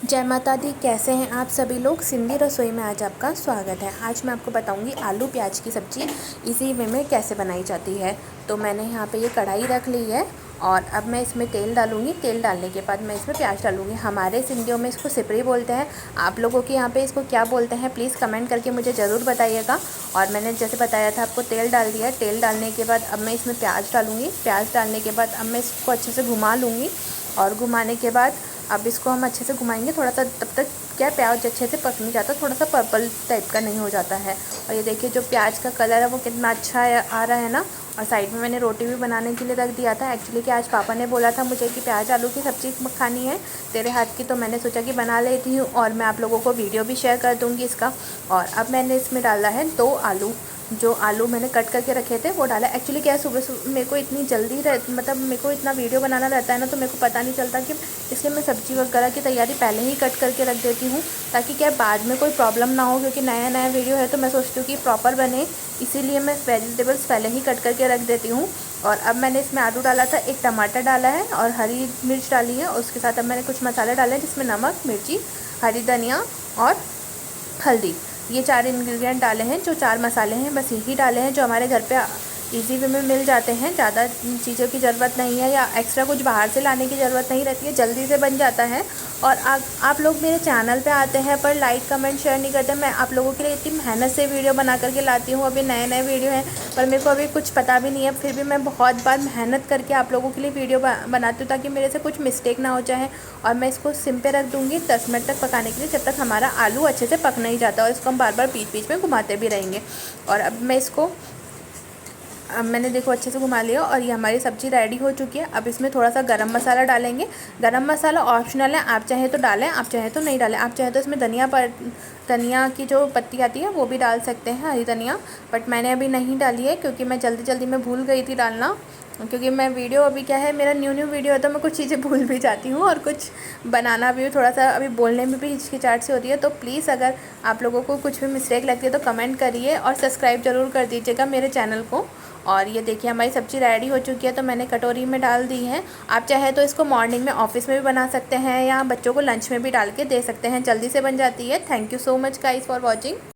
जय माता दी। कैसे हैं आप सभी लोग। सिंधी रसोई में आज आपका स्वागत है। आज मैं आपको बताऊंगी आलू प्याज की सब्ज़ी इसी वे में कैसे बनाई जाती है। तो मैंने यहाँ पे ये कढ़ाई रख ली है और अब मैं इसमें तेल डालूंगी। तेल डालने के बाद मैं इसमें प्याज डालूंगी। हमारे सिंधियों में इसको सिपरी बोलते हैं। आप लोगों के यहाँ पे इसको क्या बोलते हैं प्लीज़ कमेंट करके मुझे ज़रूर बताइएगा। और मैंने जैसे बताया था आपको तेल डाल दिया। तेल डालने के बाद अब मैं इसमें प्याज डालूँगी। प्याज डालने के बाद अब मैं इसको अच्छे से घुमा लूँगी और घुमाने के बाद अब इसको हम अच्छे से घुमाएंगे थोड़ा सा, तब तक क्या प्याज अच्छे से पक नहीं जाता, थोड़ा सा पर्पल टाइप का नहीं हो जाता है। और ये देखिए जो प्याज का कलर है वो कितना अच्छा आ रहा है ना। और साइड में मैंने रोटी भी बनाने के लिए रख दिया था। एक्चुअली कि आज पापा ने बोला था मुझे कि प्याज आलू की सब्ज़ी खानी है तेरे हाथ की, तो मैंने सोचा कि बना लेती हूँ और मैं आप लोगों को वीडियो भी शेयर कर दूँगी इसका। और अब मैंने इसमें डाला है 2 आलू। जो आलू मैंने कट करके रखे थे वो डाला। एक्चुअली क्या है सुबह सुबह मेरे को इतनी जल्दी मतलब मेरे को इतना वीडियो बनाना रहता है ना, तो मेरे को पता नहीं चलता कि इसलिए मैं सब्ज़ी वगैरह की तैयारी पहले ही कट करके रख देती हूँ, ताकि क्या बाद में कोई प्रॉब्लम ना हो। क्योंकि नया नया वीडियो है तो मैं सोचती हूँ कि प्रॉपर बने, इसीलिए मैं वेजिटेबल्स पहले ही कट करके रख देती हूँ। और अब मैंने इसमें आलू डाला था, एक टमाटर डाला है और हरी मिर्च डाली है। उसके साथ अब मैंने कुछ मसाले डाले हैं जिसमें नमक, मिर्ची, हरी धनिया और हल्दी, ये 4 इंग्रेडिएंट डाले हैं। जो 4 मसाले हैं बस यही डाले हैं जो हमारे घर पे इजी वे में मिल जाते हैं। ज़्यादा चीज़ों की ज़रूरत नहीं है या एक्स्ट्रा कुछ बाहर से लाने की ज़रूरत नहीं रहती है, जल्दी से बन जाता है। और आप लोग मेरे चैनल पे आते हैं पर लाइक कमेंट शेयर नहीं करते। मैं आप लोगों के लिए इतनी मेहनत से वीडियो बना करके लाती हूँ। अभी नए नए वीडियो हैं पर मेरे को अभी कुछ पता भी नहीं है, फिर भी मैं बहुत बार मेहनत करके आप लोगों के लिए वीडियो बनाती हूँ ताकि मेरे से कुछ मिस्टेक ना हो जाए। और मैं इसको सिम पे रख दूँगी 10 मिनट तक पकाने के लिए, जब तक हमारा आलू अच्छे से पक नहीं जाता। और इसको हम बार बार बीच बीच में घुमाते भी रहेंगे। और अब मैंने देखो अच्छे से घुमा लिया और ये हमारी सब्ज़ी रेडी हो चुकी है। अब इसमें थोड़ा सा गरम मसाला डालेंगे। गरम मसाला ऑप्शनल है, आप चाहे तो डालें, आप चाहे तो नहीं डालें। आप चाहे तो इसमें धनिया की जो पत्ती आती है वो भी डाल सकते हैं, हरी धनिया। बट मैंने अभी नहीं डाली है क्योंकि मैं जल्दी जल्दी में भूल गई थी डालना। क्योंकि मैं वीडियो अभी क्या है मेरा न्यू वीडियो है तो मैं कुछ चीज़ें भूल भी जाती हूँ और कुछ बनाना भी थोड़ा सा अभी बोलने में भी हिचकिचाहट सी होती है। तो प्लीज़ अगर आप लोगों को कुछ भी मिस्टेक लगती है तो कमेंट करिए और सब्सक्राइब ज़रूर कर दीजिएगा मेरे चैनल को। और ये देखिए हमारी सब्ज़ी रेडी हो चुकी है तो मैंने कटोरी में डाल दी है। आप चाहे तो इसको मॉर्निंग में ऑफिस में भी बना सकते हैं या बच्चों को लंच में भी डाल के दे सकते हैं, जल्दी से बन जाती है। Thank you so much guys for watching.